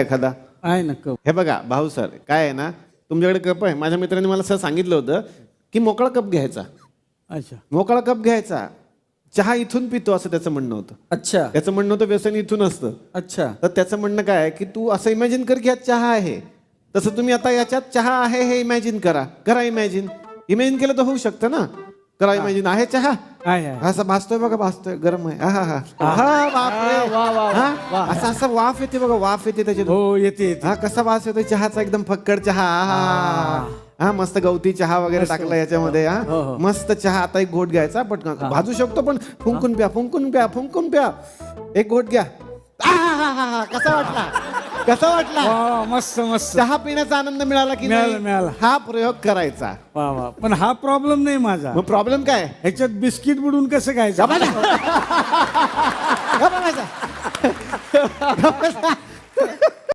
एखादा आहे ना कप. हे बघा भाऊ सर काय आहे ना तुमच्याकडे कप आहे. माझ्या मित्राने मला असं सांगितलं होतं की मोकळा कप घ्यायचा. अच्छा मोकळा कप घ्यायचा चहा इथून पितो असं त्याचं म्हणणं होतं. अच्छा त्याचं म्हणणं होतं व्यसन इथून असतं. अच्छा तर त्याचं म्हणणं काय आहे की तू असं इमॅजिन कर की यात चहा आहे तसं तुम्ही आता याच्यात चहा आहे हे इमॅजिन करा इमॅजिन केलं तर होऊ शकतं ना. करा इमॅजिन आहे चहा आहे आहे. असं भासतोय बघा भासतोय गरम आहे हा बापरे वा, वा, वा, हा? असं असं वाफ येते बघा वाफ येते त्याच्यात. हो येते येते. हा कसा वास येतो चहाचा एकदम फक्कड चहा हा मस्त गवती चहा वगैरे टाकला याच्यामध्ये हो, हा हो. मस्त चहा. आता एक घोट घ्यायचा पटकन भाजू शकतो पण फुंकून प्या एक घोट घ्या. कसा वाटला वा मस्त मस्त. चहा पिण्याचा आनंद मिळाला की मिळाला, नाही? मिळाला. हा प्रयोग करायचा. वा वा पण हा प्रॉब्लेम नाही माझा. मग प्रॉब्लेम काय ह्याच्यात बिस्किट बुडून कसं खायचं? गप्पा बसा.